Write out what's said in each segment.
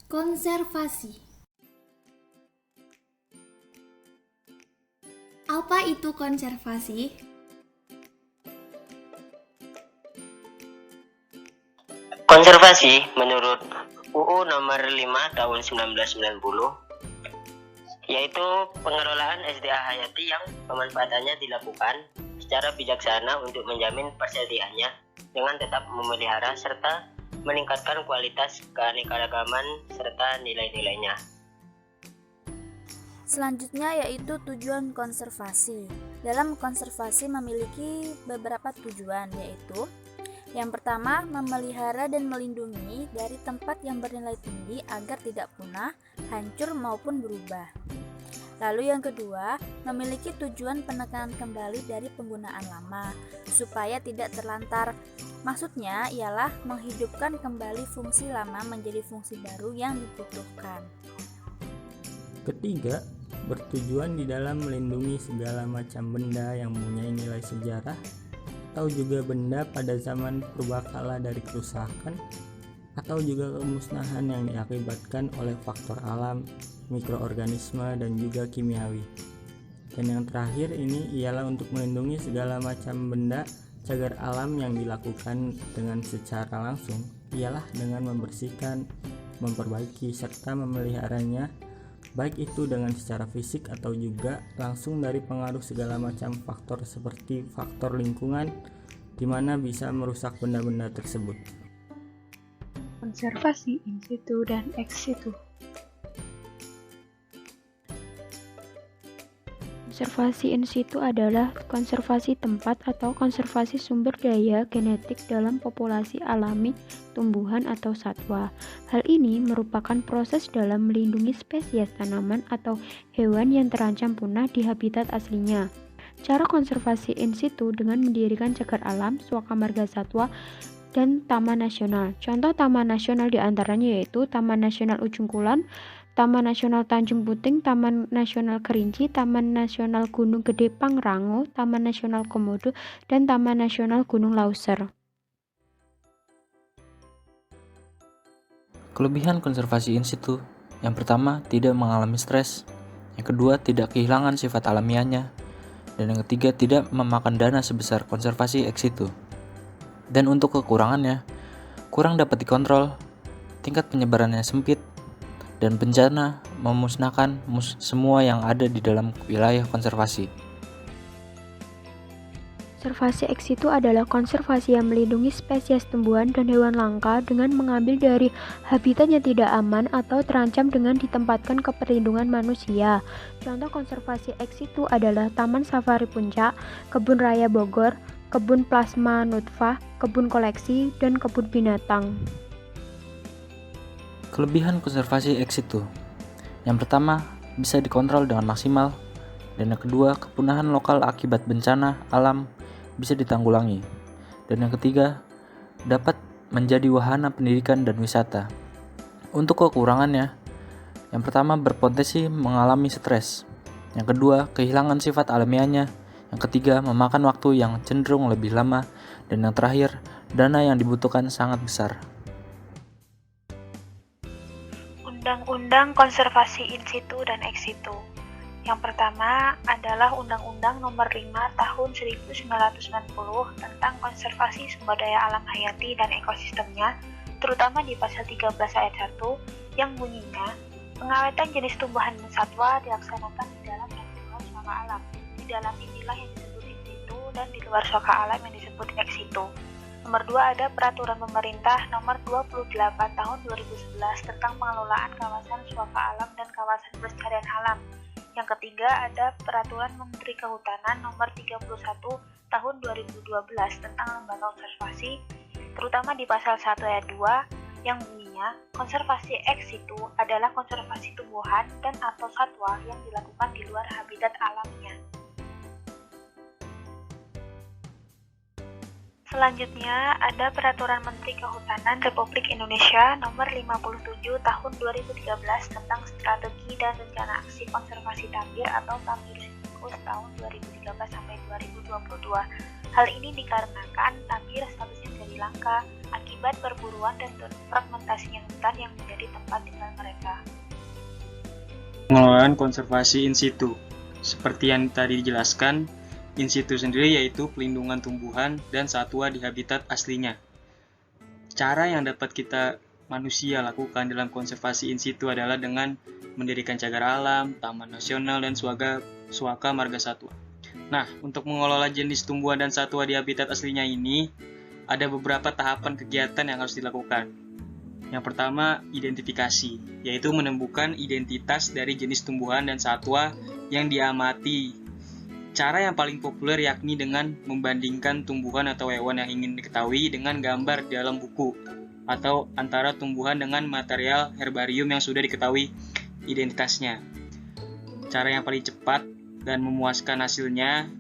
Konservasi. Apa itu konservasi? Konservasi menurut UU nomor 5 tahun 1990 yaitu pengelolaan SDA hayati yang pemanfaatannya dilakukan secara bijaksana untuk menjamin persediaannya dengan tetap memelihara serta meningkatkan kualitas keanekaragaman serta nilai-nilainya. Selanjutnya yaitu tujuan konservasi. Dalam konservasi memiliki beberapa tujuan, yaitu yang pertama, memelihara dan melindungi dari tempat yang bernilai tinggi agar tidak punah, hancur maupun berubah. Lalu yang kedua, memiliki tujuan penekanan kembali dari penggunaan lama supaya tidak terlantar. Maksudnya ialah menghidupkan kembali fungsi lama menjadi fungsi baru yang dibutuhkan. Ketiga, bertujuan di dalam melindungi segala macam benda yang mempunyai nilai sejarah atau juga benda pada zaman purbakala dari kerusakan atau juga kemusnahan yang diakibatkan oleh faktor alam, mikroorganisme, dan juga kimiawi. Dan yang terakhir ini ialah untuk melindungi segala macam benda cagar alam yang dilakukan dengan secara langsung ialah dengan membersihkan, memperbaiki, serta memeliharanya, baik itu dengan secara fisik atau juga langsung dari pengaruh segala macam faktor seperti faktor lingkungan di mana bisa merusak benda-benda tersebut. Konservasi in situ dan ex situ. Konservasi in situ adalah konservasi tempat atau konservasi sumber daya genetik dalam populasi alami tumbuhan atau satwa. Hal ini merupakan proses dalam melindungi spesies tanaman atau hewan yang terancam punah di habitat aslinya. Cara konservasi in situ dengan mendirikan cagar alam, suaka marga satwa, dan taman nasional. Contoh taman nasional diantaranya yaitu Taman Nasional Ujung Kulon, Taman Nasional Tanjung Puting, Taman Nasional Kerinci, Taman Nasional Gunung Gede Pangrango, Taman Nasional Komodo, dan Taman Nasional Gunung Lauser. Kelebihan konservasi in situ: yang pertama, tidak mengalami stres. Yang kedua, tidak kehilangan sifat alamiahnya. Dan yang ketiga, tidak memakan dana sebesar konservasi ex situ. Dan untuk kekurangannya, kurang dapat dikontrol, tingkat penyebarannya sempit, dan bencana memusnahkan semua yang ada di dalam wilayah konservasi. Konservasi ex situ adalah konservasi yang melindungi spesies tumbuhan dan hewan langka dengan mengambil dari habitat yang tidak aman atau terancam dengan ditempatkan ke perlindungan manusia. Contoh konservasi ex situ adalah Taman Safari Puncak, Kebun Raya Bogor, Kebun Plasma Nutfah, Kebun Koleksi, dan Kebun Binatang. Kelebihan konservasi ex situ: yang pertama, bisa dikontrol dengan maksimal. Dan yang kedua, kepunahan lokal akibat bencana alam bisa ditanggulangi. Dan yang ketiga, dapat menjadi wahana pendidikan dan wisata. Untuk kekurangannya, yang pertama, berpotensi mengalami stres. Yang kedua, kehilangan sifat alamiahnya. Yang ketiga, memakan waktu yang cenderung lebih lama. Dan yang terakhir, dana yang dibutuhkan sangat besar. Undang-Undang Konservasi in situ dan ex situ. Yang pertama adalah Undang-Undang Nomor 5 Tahun 1990 tentang konservasi sumber daya alam hayati dan ekosistemnya, terutama di pasal 13 ayat 1 yang bunyinya, pengawetan jenis tumbuhan dan satwa dilaksanakan di dalam dan di luar suaka alam. Di dalam inilah yang disebut in situ dan di luar suaka alam yang disebut ex situ. Nomor 2 ada Peraturan Pemerintah Nomor 28 Tahun 2011 tentang pengelolaan kawasan suaka alam dan kawasan pelestarian alam. Yang ketiga ada Peraturan Menteri Kehutanan Nomor 31 Tahun 2012 tentang lembaga konservasi, terutama di pasal 1 ayat 2 yang bunyinya, konservasi ex situ adalah konservasi tumbuhan dan atau satwa yang dilakukan di luar habitat alamnya. Selanjutnya ada Peraturan Menteri Kehutanan Republik Indonesia Nomor 57 Tahun 2013 tentang Strategi dan Rencana Aksi Konservasi Tapir atau Tapir Siklus tahun 2013 sampai 2022. Hal ini dikarenakan tapir statusnya menjadi langka akibat perburuan dan fragmentasi yang hutan yang menjadi tempat tinggal mereka. Pengelolaan konservasi in situ. Seperti yang tadi dijelaskan, in situ sendiri yaitu pelindungan tumbuhan dan satwa di habitat aslinya. Cara yang dapat kita manusia lakukan dalam konservasi in situ adalah dengan mendirikan cagar alam, taman nasional, dan suaka marga satwa. Nah, untuk mengelola jenis tumbuhan dan satwa di habitat aslinya ini, ada beberapa tahapan kegiatan yang harus dilakukan. Yang pertama, identifikasi, yaitu menemukan identitas dari jenis tumbuhan dan satwa yang diamati. Cara yang paling populer yakni dengan membandingkan tumbuhan atau hewan yang ingin diketahui dengan gambar di dalam buku, atau antara tumbuhan dengan material herbarium yang sudah diketahui identitasnya. Cara yang paling cepat dan memuaskan hasilnya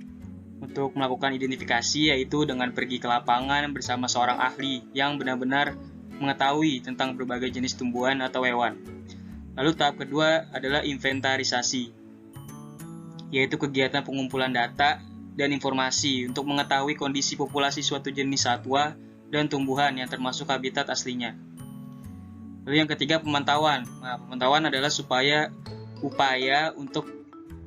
untuk melakukan identifikasi yaitu dengan pergi ke lapangan bersama seorang ahli yang benar-benar mengetahui tentang berbagai jenis tumbuhan atau hewan. Lalu tahap kedua adalah inventarisasi, yaitu kegiatan pengumpulan data dan informasi untuk mengetahui kondisi populasi suatu jenis satwa dan tumbuhan yang termasuk habitat aslinya. Lalu yang ketiga, pemantauan. Nah, pemantauan adalah upaya untuk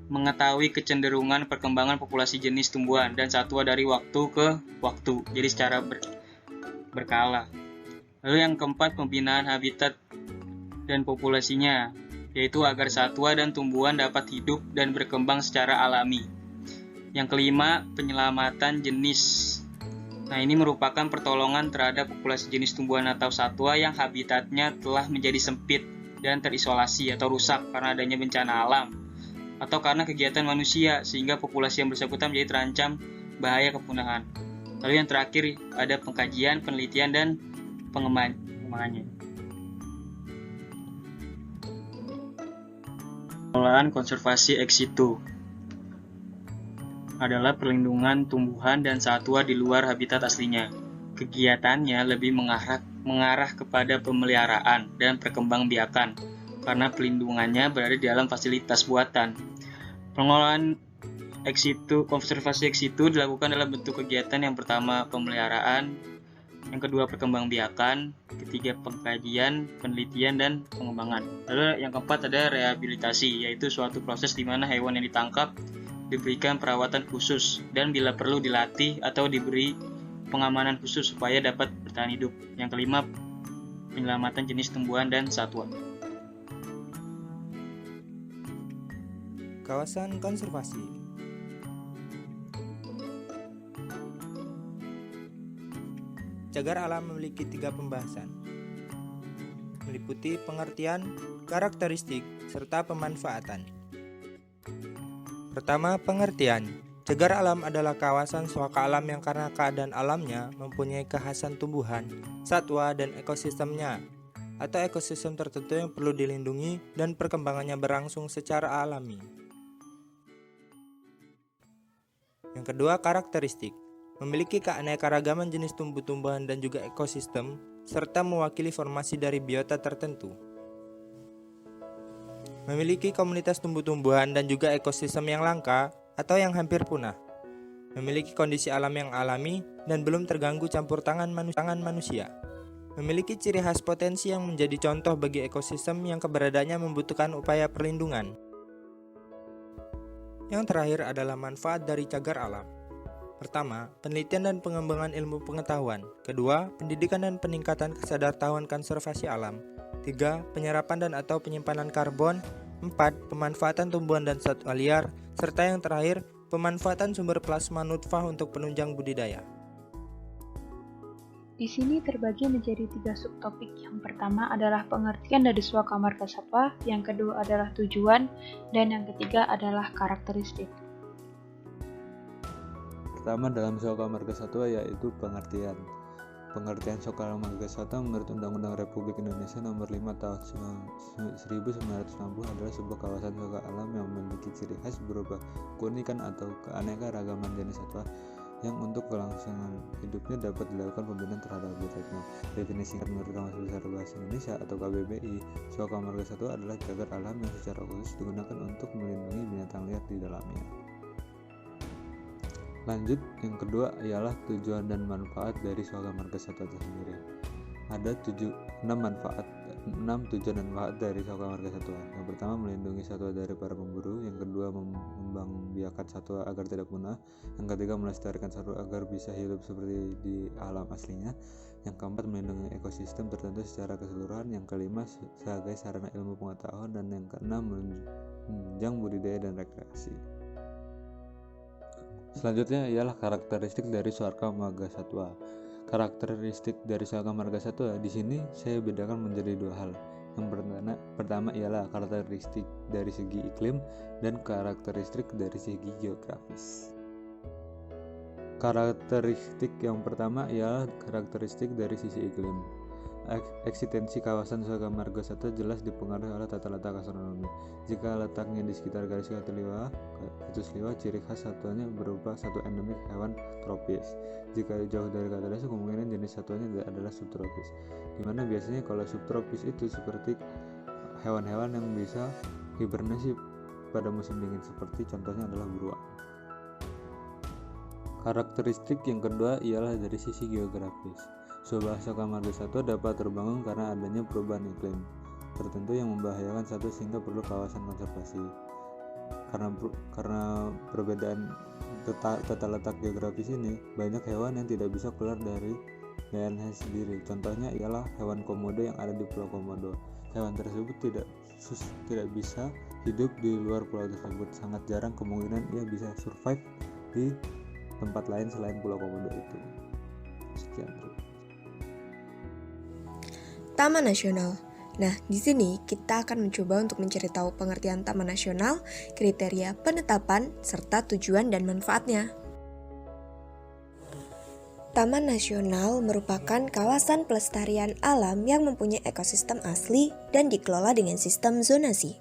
mengetahui kecenderungan perkembangan populasi jenis tumbuhan dan satwa dari waktu ke waktu, jadi secara berkala. Lalu yang keempat, pembinaan habitat dan populasinya, yaitu agar satwa dan tumbuhan dapat hidup dan berkembang secara alami. Yang kelima, penyelamatan jenis. Nah, ini merupakan pertolongan terhadap populasi jenis tumbuhan atau satwa yang habitatnya telah menjadi sempit dan terisolasi atau rusak karena adanya bencana alam atau karena kegiatan manusia sehingga populasi yang bersangkutan menjadi terancam bahaya kepunahan. Lalu yang terakhir ada pengkajian, penelitian, dan pengembangannya. Pengelolaan konservasi ex situ adalah perlindungan tumbuhan dan satwa di luar habitat aslinya. Kegiatannya lebih mengarah kepada pemeliharaan dan perkembangbiakan karena pelindungannya berada di dalam fasilitas buatan. Pengelolaan ex situ, konservasi ex situ dilakukan dalam bentuk kegiatan yang pertama pemeliharaan, yang kedua perkembangbiakan, ketiga pengkajian, penelitian, dan pengembangan. Lalu yang keempat ada rehabilitasi, yaitu suatu proses di mana hewan yang ditangkap diberikan perawatan khusus dan bila perlu dilatih atau diberi pengamanan khusus supaya dapat bertahan hidup. Yang kelima, penyelamatan jenis tumbuhan dan satwa. Kawasan konservasi. Cagar alam memiliki 3 pembahasan, meliputi pengertian, karakteristik, serta pemanfaatan. Pertama, pengertian. Cagar alam adalah kawasan suaka alam yang karena keadaan alamnya mempunyai kekhasan tumbuhan, satwa, dan ekosistemnya, atau ekosistem tertentu yang perlu dilindungi dan perkembangannya berlangsung secara alami. Yang kedua, karakteristik. Memiliki keanekaragaman jenis tumbuh-tumbuhan dan juga ekosistem, serta mewakili formasi dari biota tertentu. Memiliki komunitas tumbuh-tumbuhan dan juga ekosistem yang langka atau yang hampir punah. Memiliki kondisi alam yang alami dan belum terganggu campur tangan manusia. Memiliki ciri khas potensi yang menjadi contoh bagi ekosistem yang keberadaannya membutuhkan upaya perlindungan. Yang terakhir adalah manfaat dari cagar alam. Pertama, penelitian dan pengembangan ilmu pengetahuan. Kedua, pendidikan dan peningkatan kesadartahuan konservasi alam. 3. Penyerapan dan atau penyimpanan karbon. 4. Pemanfaatan tumbuhan dan satwa liar. Serta yang terakhir, pemanfaatan sumber plasma nutfah untuk penunjang budidaya. Di sini terbagi menjadi 3 subtopik. Yang pertama adalah pengertian dari suaka marga satwa, yang kedua adalah tujuan, dan yang ketiga adalah karakteristik. Pertama dalam suaka marga satwa yaitu pengertian. Pengertian suaka marga satwa menurut Undang-Undang Republik Indonesia Nomor 5 Tahun 1960 adalah sebuah kawasan suaka alam yang memiliki ciri khas berupa keunikan atau keanekaragaman jenis satwa yang untuk kelangsungan hidupnya dapat dilakukan pembinaan terhadap habitatnya. Definisi menurut Kamus Besar Bahasa Indonesia atau KBBI, suaka marga satwa adalah cagar alam yang secara khusus digunakan untuk melindungi binatang liar di dalamnya. Lanjut, yang kedua ialah tujuan dan manfaat dari suaka marga satwa itu sendiri. Ada 6 manfaat. 6 tujuan dan manfaat dari satwa marga satwa. Yang pertama, melindungi satwa dari para pemburu. Yang kedua, mengembangbiakan satwa agar tidak punah. Yang ketiga, melestarikan satwa agar bisa hidup seperti di alam aslinya. Yang keempat, melindungi ekosistem tertentu secara keseluruhan. Yang kelima, sebagai sarana ilmu pengetahuan. Dan yang keenam, menunjang budidaya dan rekreasi. Selanjutnya ialah karakteristik dari suaka marga satwa. Karakteristik dari suaka marga satwa di sini saya bedakan menjadi dua hal. Yang pertama ialah karakteristik dari segi iklim dan karakteristik dari segi geografis. Karakteristik yang pertama ialah karakteristik dari sisi iklim. Eksistensi kawasan suaka marga satwa jelas dipengaruhi oleh tata letak astronomi. Jika letaknya di sekitar garis khatuliwah, ciri khas satwanya berupa satu endemik hewan tropis. Jika jauh dari khatuliwah, kemungkinan jenis satwanya adalah subtropis. Dimana biasanya kalau subtropis itu seperti hewan-hewan yang bisa hibernasi pada musim dingin, seperti contohnya adalah beruang. Karakteristik yang kedua ialah dari sisi geografis. Sebuah suaka marga satwa dapat terbangun karena adanya perubahan iklim tertentu yang membahayakan satwa sehingga perlu kawasan konservasi. Karena perbedaan tata letak geografis ini, banyak hewan yang tidak bisa keluar dari daerahnya sendiri. Contohnya ialah hewan komodo yang ada di Pulau Komodo. Hewan tersebut tidak bisa hidup di luar pulau tersebut. Sangat jarang kemungkinan ia bisa survive di tempat lain selain Pulau Komodo itu. Sekian. Taman Nasional. Nah, di sini kita akan mencoba untuk mencari tahu pengertian Taman Nasional, kriteria penetapan, serta tujuan dan manfaatnya. Taman Nasional merupakan kawasan pelestarian alam yang mempunyai ekosistem asli dan dikelola dengan sistem zonasi.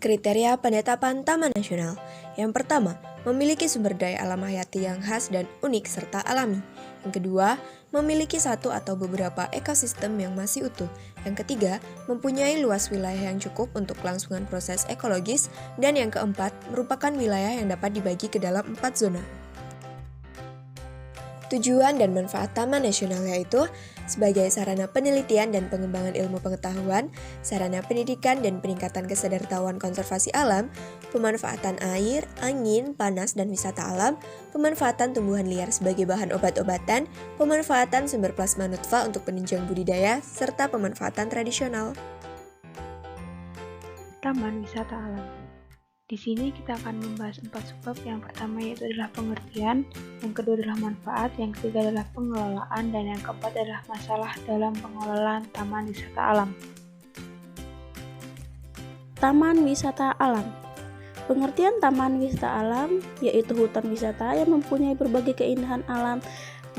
Kriteria penetapan Taman Nasional. Yang pertama, memiliki sumber daya alam hayati yang khas dan unik serta alami. Yang kedua, memiliki satu atau beberapa ekosistem yang masih utuh. Yang ketiga, mempunyai luas wilayah yang cukup untuk kelangsungan proses ekologis. Dan yang keempat, merupakan wilayah yang dapat dibagi ke dalam 4 zona. Tujuan dan manfaat Taman Nasional yaitu sebagai sarana penelitian dan pengembangan ilmu pengetahuan, sarana pendidikan dan peningkatan kesadartahuan konservasi alam, pemanfaatan air, angin, panas dan wisata alam, pemanfaatan tumbuhan liar sebagai bahan obat-obatan, pemanfaatan sumber plasma nutfah untuk penunjang budidaya, serta pemanfaatan tradisional. Taman wisata alam. Di sini kita akan membahas 4 subbab. Yang pertama yaitu adalah pengertian, yang kedua adalah manfaat, yang ketiga adalah pengelolaan, dan yang keempat adalah masalah dalam pengelolaan taman wisata alam. Taman wisata alam. Pengertian taman wisata alam yaitu hutan wisata yang mempunyai berbagai keindahan alam,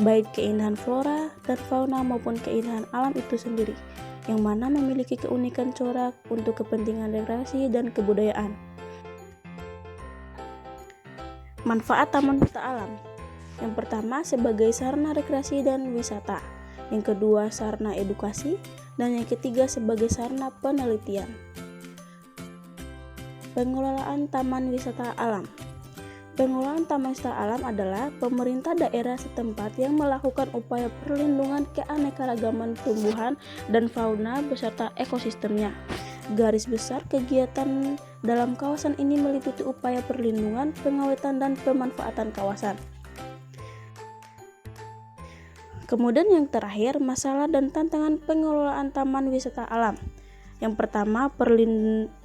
baik keindahan flora dan fauna maupun keindahan alam itu sendiri, yang mana memiliki keunikan corak untuk kepentingan rekreasi dan kebudayaan. Manfaat taman wisata alam. Yang pertama sebagai sarana rekreasi dan wisata. Yang kedua sarana edukasi, dan yang ketiga sebagai sarana penelitian. Pengelolaan taman wisata alam. Pengelolaan taman wisata alam adalah pemerintah daerah setempat yang melakukan upaya perlindungan keanekaragaman tumbuhan dan fauna beserta ekosistemnya. Garis besar kegiatan dalam kawasan ini meliputi upaya perlindungan, pengawetan, dan pemanfaatan kawasan. Kemudian yang terakhir, masalah dan tantangan pengelolaan taman wisata alam. Yang pertama,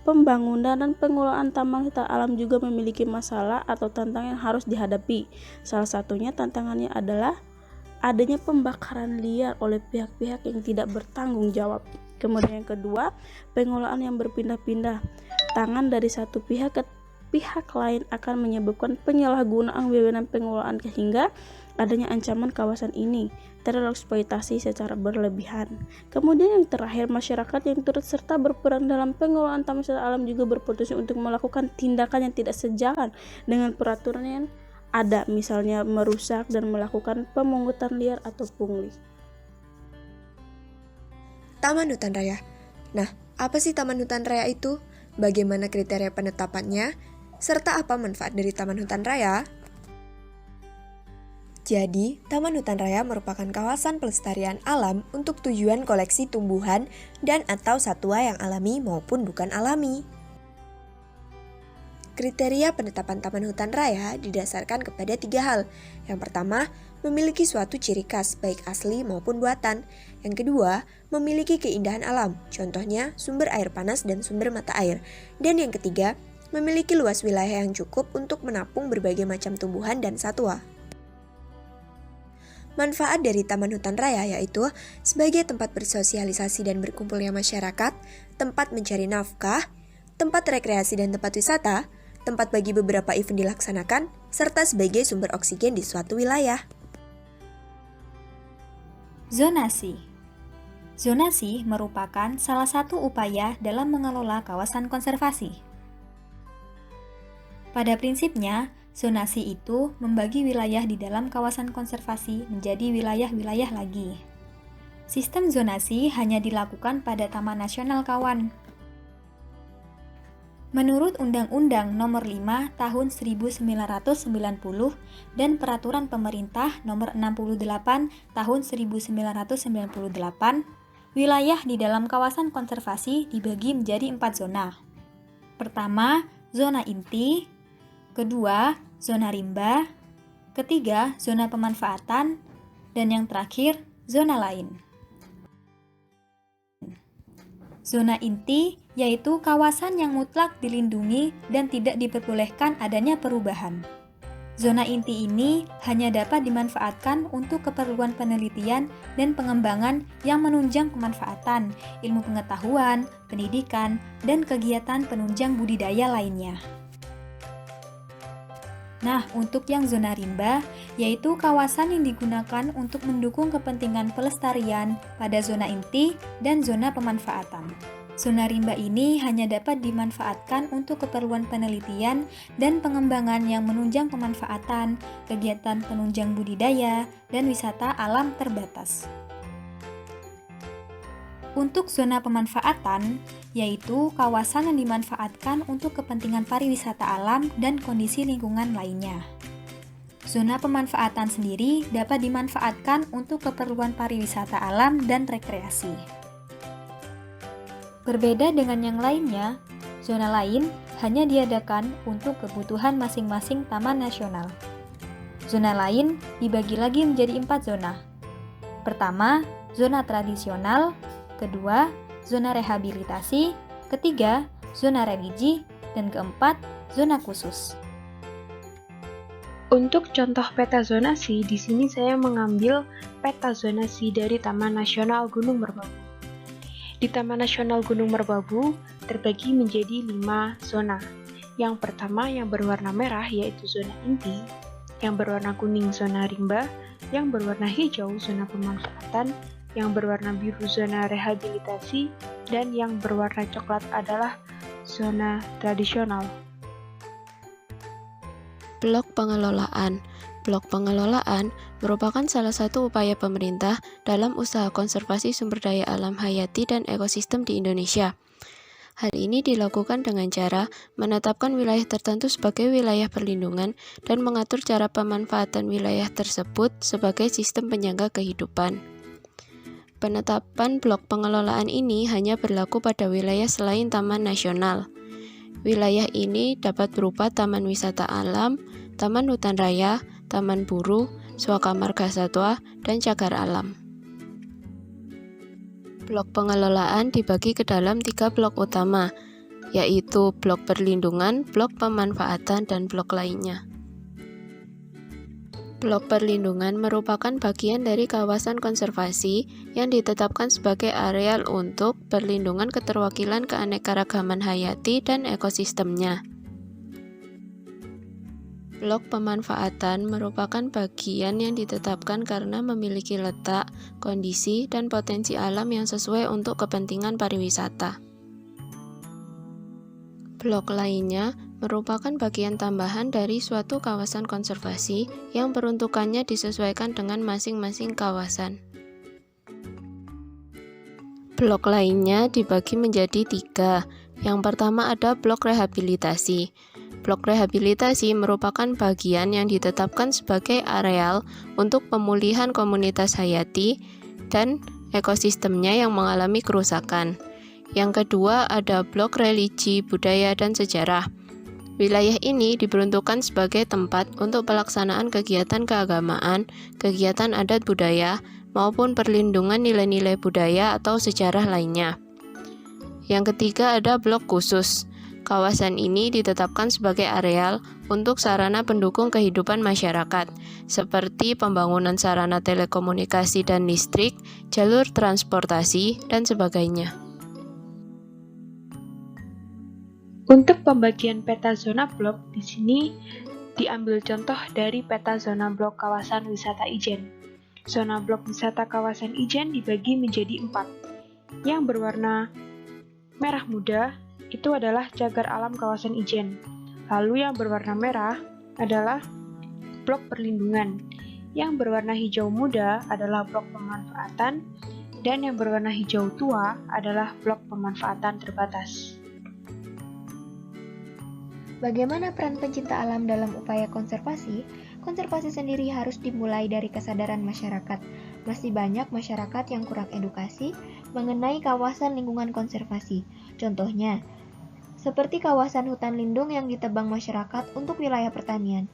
pembangunan dan pengelolaan taman wisata alam juga memiliki masalah atau tantangan yang harus dihadapi. Salah satunya tantangannya adalah adanya pembakaran liar oleh pihak-pihak yang tidak bertanggung jawab. Kemudian yang kedua, pengelolaan yang berpindah-pindah tangan dari satu pihak ke pihak lain akan menyebabkan penyalahgunaan wewenang pengelolaan sehingga adanya ancaman kawasan ini tereksploitasi secara berlebihan. Kemudian yang terakhir, masyarakat yang turut serta berperan dalam pengelolaan taman wisata alam juga berpotensi untuk melakukan tindakan yang tidak sejalan dengan peraturan yang ada, misalnya merusak dan melakukan pemungutan liar atau pungli. Taman Hutan Raya. Nah, apa sih Taman Hutan Raya itu? Bagaimana kriteria penetapannya? Serta apa manfaat dari Taman Hutan Raya? Jadi, Taman Hutan Raya merupakan kawasan pelestarian alam untuk tujuan koleksi tumbuhan dan atau satwa yang alami maupun bukan alami. Kriteria penetapan Taman Hutan Raya didasarkan kepada 3 hal. Yang pertama, memiliki suatu ciri khas baik asli maupun buatan. Yang kedua, memiliki keindahan alam, contohnya sumber air panas dan sumber mata air. Dan yang ketiga, memiliki luas wilayah yang cukup untuk menampung berbagai macam tumbuhan dan satwa. Manfaat dari Taman Hutan Raya yaitu sebagai tempat bersosialisasi dan berkumpulnya masyarakat, tempat mencari nafkah, tempat rekreasi dan tempat wisata, tempat bagi beberapa event dilaksanakan, serta sebagai sumber oksigen di suatu wilayah. Zonasi. Zonasi merupakan salah satu upaya dalam mengelola kawasan konservasi. Pada prinsipnya, zonasi itu membagi wilayah di dalam kawasan konservasi menjadi wilayah-wilayah lagi. Sistem zonasi hanya dilakukan pada Taman Nasional Kawan. Menurut Undang-Undang Nomor 5 Tahun 1990 dan Peraturan Pemerintah Nomor 68 Tahun 1998, wilayah di dalam kawasan konservasi dibagi menjadi 4 zona. Pertama, zona inti. Kedua, zona rimba. Ketiga, zona pemanfaatan. Dan yang terakhir, zona lain. Zona inti yaitu kawasan yang mutlak dilindungi dan tidak diperbolehkan adanya perubahan. Zona inti ini hanya dapat dimanfaatkan untuk keperluan penelitian dan pengembangan yang menunjang pemanfaatan, ilmu pengetahuan, pendidikan, dan kegiatan penunjang budidaya lainnya. Nah, untuk yang zona rimba, yaitu kawasan yang digunakan untuk mendukung kepentingan pelestarian pada zona inti dan zona pemanfaatan. Zona rimba ini hanya dapat dimanfaatkan untuk keperluan penelitian dan pengembangan yang menunjang pemanfaatan, kegiatan penunjang budidaya, dan wisata alam terbatas. Untuk zona pemanfaatan, yaitu kawasan yang dimanfaatkan untuk kepentingan pariwisata alam dan kondisi lingkungan lainnya. Zona pemanfaatan sendiri dapat dimanfaatkan untuk keperluan pariwisata alam dan rekreasi. Berbeda dengan yang lainnya, zona lain hanya diadakan untuk kebutuhan masing-masing taman nasional. Zona lain dibagi lagi menjadi 4 zona. Pertama, zona tradisional. Kedua, zona rehabilitasi. Ketiga, zona religi. Dan keempat, zona khusus. Untuk contoh peta zonasi, di sini saya mengambil peta zonasi dari Taman Nasional Gunung Merbabu. Di Taman Nasional Gunung Merbabu terbagi menjadi 5 zona. Yang pertama yang berwarna merah yaitu zona inti, yang berwarna kuning zona rimba, yang berwarna hijau zona pemanfaatan, yang berwarna biru zona rehabilitasi, dan yang berwarna coklat adalah zona tradisional. Blok pengelolaan. Blok pengelolaan merupakan salah satu upaya pemerintah dalam usaha konservasi sumber daya alam hayati dan ekosistem di Indonesia. Hal ini dilakukan dengan cara menetapkan wilayah tertentu sebagai wilayah perlindungan dan mengatur cara pemanfaatan wilayah tersebut sebagai sistem penyangga kehidupan. Penetapan blok pengelolaan ini hanya berlaku pada wilayah selain Taman Nasional. Wilayah ini dapat berupa taman wisata alam, taman hutan raya, taman buru, swaka marga satwa, dan cagar alam. Blok pengelolaan dibagi ke dalam 3 blok utama, yaitu blok perlindungan, blok pemanfaatan, dan blok lainnya. Blok perlindungan merupakan bagian dari kawasan konservasi yang ditetapkan sebagai areal untuk perlindungan keterwakilan keanekaragaman hayati dan ekosistemnya. Blok pemanfaatan merupakan bagian yang ditetapkan karena memiliki letak, kondisi, dan potensi alam yang sesuai untuk kepentingan pariwisata. Blok lainnya merupakan bagian tambahan dari suatu kawasan konservasi yang peruntukannya disesuaikan dengan masing-masing kawasan. Blok lainnya dibagi menjadi 3. Yang pertama ada blok rehabilitasi. Blok rehabilitasi merupakan bagian yang ditetapkan sebagai areal untuk pemulihan komunitas hayati dan ekosistemnya yang mengalami kerusakan. Yang kedua ada blok religi, budaya, dan sejarah. Wilayah ini diperuntukkan sebagai tempat untuk pelaksanaan kegiatan keagamaan, kegiatan adat budaya, maupun perlindungan nilai-nilai budaya atau sejarah lainnya. Yang ketiga ada blok khusus. Kawasan ini ditetapkan sebagai areal untuk sarana pendukung kehidupan masyarakat, seperti pembangunan sarana telekomunikasi dan listrik, jalur transportasi, dan sebagainya. Untuk pembagian peta zona blok, di sini diambil contoh dari peta zona blok kawasan wisata Ijen. Zona blok wisata kawasan Ijen dibagi menjadi 4. Yang berwarna merah muda itu adalah cagar alam kawasan Ijen. Lalu yang berwarna merah adalah blok perlindungan. Yang berwarna hijau muda adalah blok pemanfaatan, dan yang berwarna hijau tua adalah blok pemanfaatan terbatas. Bagaimana peran pencinta alam dalam upaya konservasi? Konservasi sendiri harus dimulai dari kesadaran masyarakat. Masih banyak masyarakat yang kurang edukasi mengenai kawasan lingkungan konservasi. Contohnya, seperti kawasan hutan lindung yang ditebang masyarakat untuk wilayah pertanian.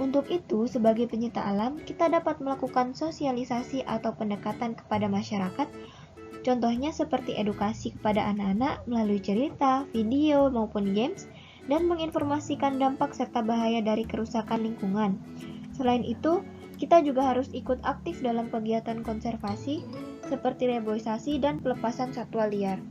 Untuk itu, sebagai pencinta alam, kita dapat melakukan sosialisasi atau pendekatan kepada masyarakat. Contohnya seperti edukasi kepada anak-anak melalui cerita, video, maupun games, dan menginformasikan dampak serta bahaya dari kerusakan lingkungan. Selain itu, kita juga harus ikut aktif dalam kegiatan konservasi seperti reboisasi dan pelepasan satwa liar.